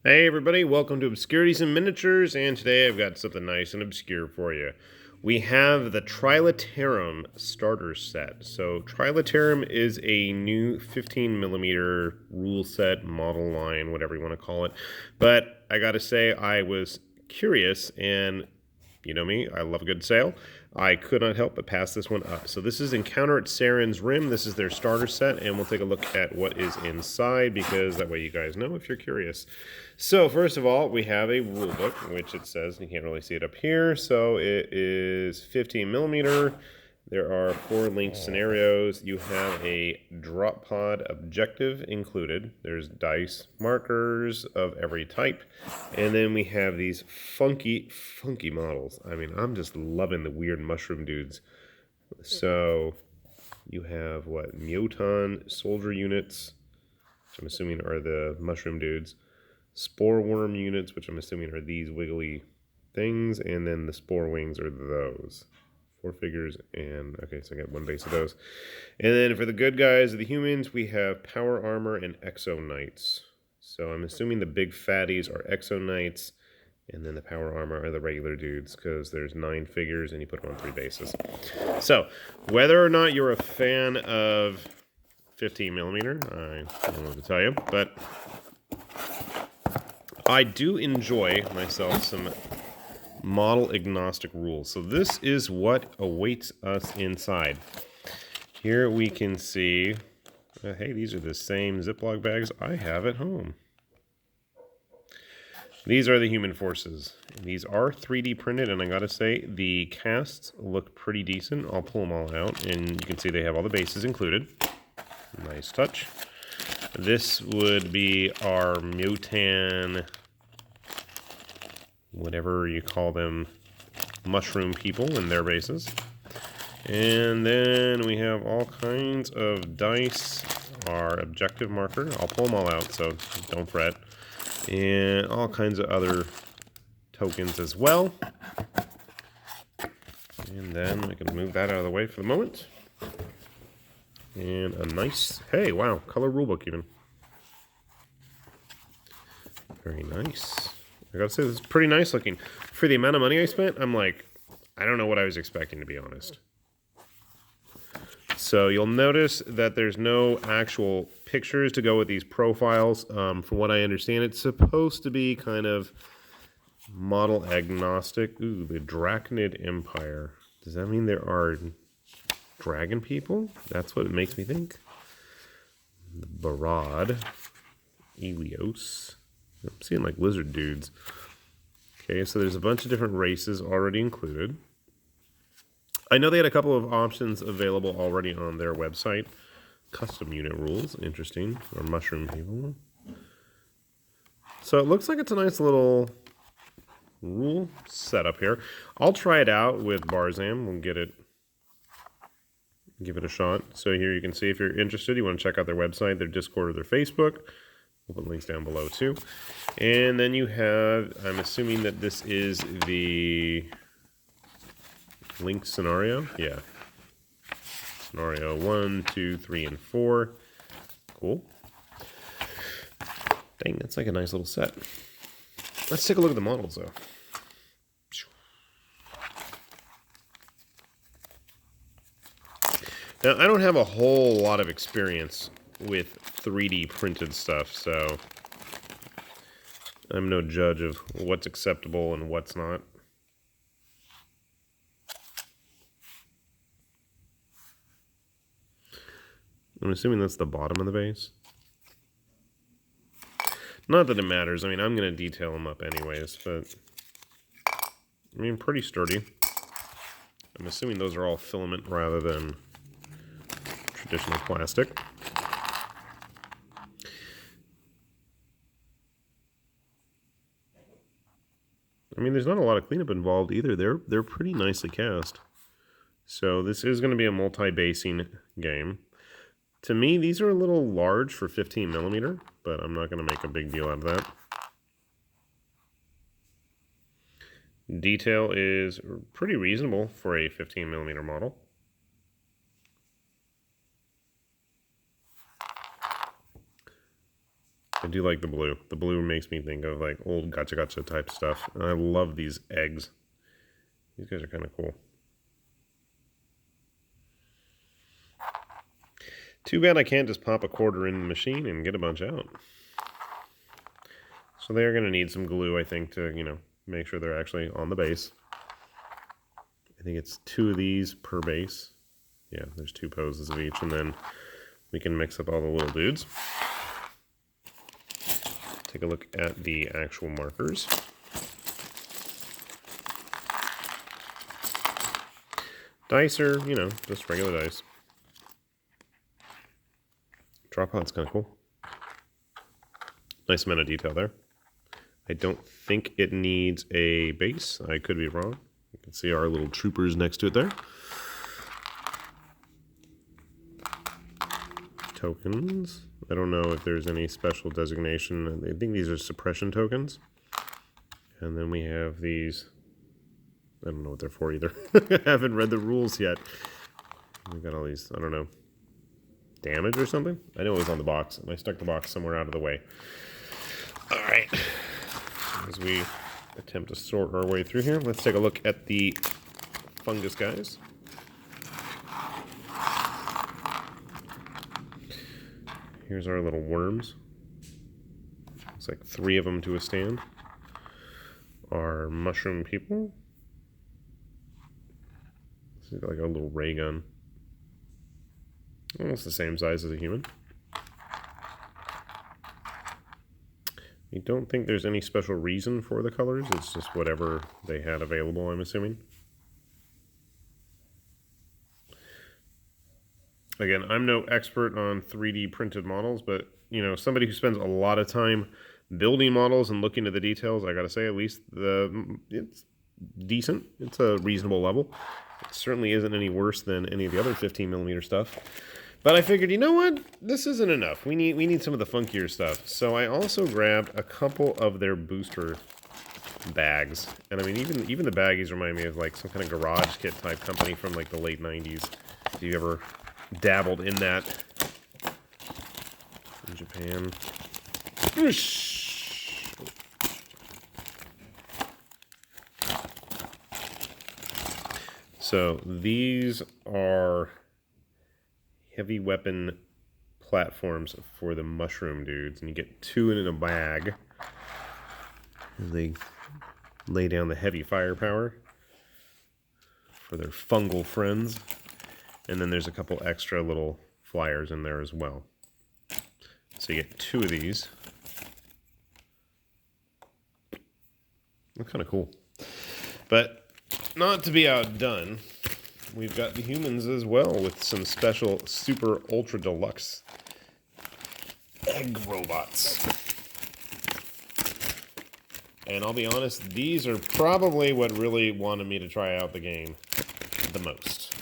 Hey everybody, welcome to Obscurities and Miniatures, and today I've got something nice and obscure for you. We have the Trilaterum Starter Set. So Trilaterum is a new 15mm rule set, model line, whatever you want to call it. But I gotta say, I was curious, and you know me, I love a good sale. I could not help but pass this one up. So this is Encounter at Saren's Rim. This is their starter set, and we'll take a look at what is inside, because that way you guys know if you're curious. So first of all, we have a rule book, which it says, you can't really see it up here, so it is 15mm. There are 4 linked scenarios. You have a drop pod objective included. There's dice, markers of every type. And then we have these funky models. I mean, I'm just loving the weird mushroom dudes. So you have what? Muton soldier units, which I'm assuming are the mushroom dudes. Spore worm units, which I'm assuming are these wiggly things. And then the spore wings are those. 4 figures, and okay, so I got 1 base of those. And then for the good guys, the humans, we have power armor and exo knights. So I'm assuming the big fatties are exo knights, and then the power armor are the regular dudes, because there's 9 figures and you put them on 3 bases. So whether or not you're a fan of 15mm, I don't know what to tell you, but I do enjoy myself some model agnostic rules. So this is what awaits us inside. Here we can see, hey, these are the same Ziploc bags I have at home. These are the human forces. These are 3D printed, and I gotta say, the casts look pretty decent. I'll pull them all out, and you can see they have all the bases included. Nice touch. This would be our Mutan, whatever you call them, mushroom people and their bases. And then we have all kinds of dice, our objective marker. I'll pull them all out, so don't fret. And all kinds of other tokens as well. And then we can move that out of the way for the moment. And a nice, hey, wow, color rulebook even. Very nice. I gotta say, this is pretty nice looking. For the amount of money I spent, I'm like, I don't know what I was expecting, to be honest. So you'll notice that there's no actual pictures to go with these profiles. From what I understand, it's supposed to be kind of model agnostic. Ooh, the Draconid Empire. Does that mean there are dragon people? That's what it makes me think. The Barad. Elios. I'm seeing like lizard dudes. Okay, so there's a bunch of different races already included. I know they had a couple of options available already on their website. Custom unit rules, interesting. Or mushroom people. So it looks like it's a nice little rule setup here. I'll try it out with Barzam. We'll give it a shot. So here you can see, if you're interested, you want to check out their website, their Discord, or their Facebook. We'll put links down below too. And then you have, I'm assuming that this is the link scenario. Yeah. Scenario 1, 2, 3, and 4. Cool. Dang, that's like a nice little set. Let's take a look at the models though. Now, I don't have a whole lot of experience with 3D printed stuff, so I'm no judge of what's acceptable and what's not. I'm assuming that's the bottom of the base. Not that it matters. I mean, I'm going to detail them up anyways, but I mean, pretty sturdy. I'm assuming those are all filament rather than traditional plastic. I mean, there's not a lot of cleanup involved either. They're pretty nicely cast. So this is going to be a multi-basing game. To me, these are a little large for 15mm, but I'm not going to make a big deal out of that. Detail is pretty reasonable for a 15mm model. I do like the blue. The blue makes me think of like old gotcha gotcha type stuff. And I love these eggs. These guys are kind of cool. Too bad I can't just pop a quarter in the machine and get a bunch out. So they're going to need some glue, I think, to, you know, make sure they're actually on the base. I think it's 2 of these per base. Yeah, there's 2 poses of each, and then we can mix up all the little dudes. Take a look at the actual markers. Dice are, you know, just regular dice. Drop pod's kind of cool. Nice amount of detail there. I don't think it needs a base. I could be wrong. You can see our little troopers next to it there. Tokens. I don't know if there's any special designation. I think these are suppression tokens. And then we have these. I don't know what they're for either. I haven't read the rules yet. We've got all these, I don't know, damage or something? I know it was on the box, and I stuck the box somewhere out of the way. All right. As we attempt to sort our way through here, let's take a look at the Fungus guys. Here's our little worms. Looks like 3 of them to a stand. Our mushroom people. This is like a little ray gun. Almost the same size as a human. I don't think there's any special reason for the colors. It's just whatever they had available, I'm assuming. Again, I'm no expert on 3D printed models, but, you know, somebody who spends a lot of time building models and looking at the details, I gotta say, at least it's decent. It's a reasonable level. It certainly isn't any worse than any of the other 15mm stuff. But I figured, you know what? This isn't enough. We need some of the funkier stuff. So I also grabbed a couple of their booster bags. And I mean, even the baggies remind me of like some kind of garage kit type company from like the late 90s. If you ever dabbled in that in Japan. So these are heavy weapon platforms for the mushroom dudes, and you get 2 in a bag. And they lay down the heavy firepower for their fungal friends. And then there's a couple extra little flyers in there as well. So you get 2 of these. They're kind of cool. But not to be outdone, we've got the humans as well with some special super ultra deluxe egg robots. And I'll be honest, these are probably what really wanted me to try out the game the most.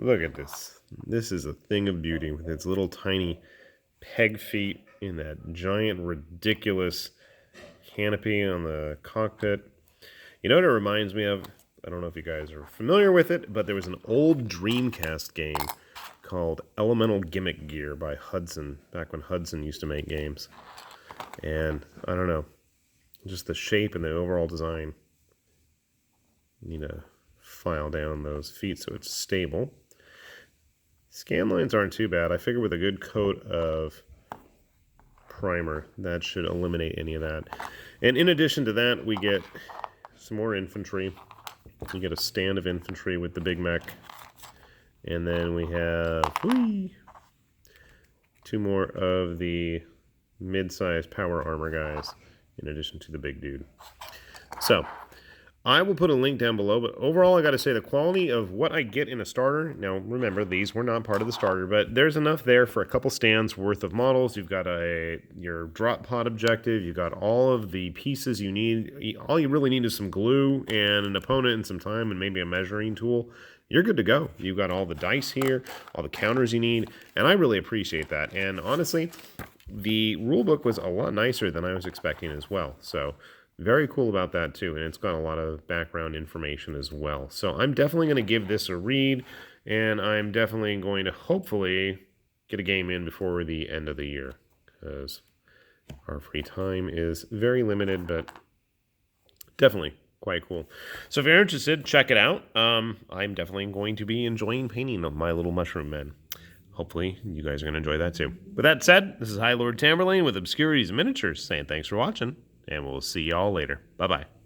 Look at this. This is a thing of beauty with its little tiny peg feet in that giant ridiculous canopy on the cockpit. You know what it reminds me of? I don't know if you guys are familiar with it, but there was an old Dreamcast game called Elemental Gimmick Gear by Hudson, back when Hudson used to make games. And I don't know, just the shape and the overall design. You need to file down those feet so it's stable. Scan lines aren't too bad. I figure with a good coat of primer, that should eliminate any of that. And in addition to that, we get some more infantry. You get a stand of infantry with the big mech. And then we have 2 more of the mid-sized power armor guys, in addition to the big dude. So, I will put a link down below, but overall I got to say the quality of what I get in a starter, now remember these were not part of the starter, but there's enough there for a couple stands worth of models. You've got your drop pod objective, you've got all of the pieces you need. All you really need is some glue and an opponent and some time and maybe a measuring tool. You're good to go. You've got all the dice here, all the counters you need, and I really appreciate that. And honestly, the rulebook was a lot nicer than I was expecting as well. So very cool about that too, and it's got a lot of background information as well. So I'm definitely going to give this a read And I'm definitely going to hopefully get a game in before the end of the year, because our free time is very limited, but definitely quite cool. So if you're interested, check it out. I'm definitely going to be enjoying painting of my little mushroom men. Hopefully you guys are going to enjoy that too. With that said, this is High Lord Tamberlane with Obscurities and Miniatures saying thanks for watching, and we'll see y'all later. Bye-bye.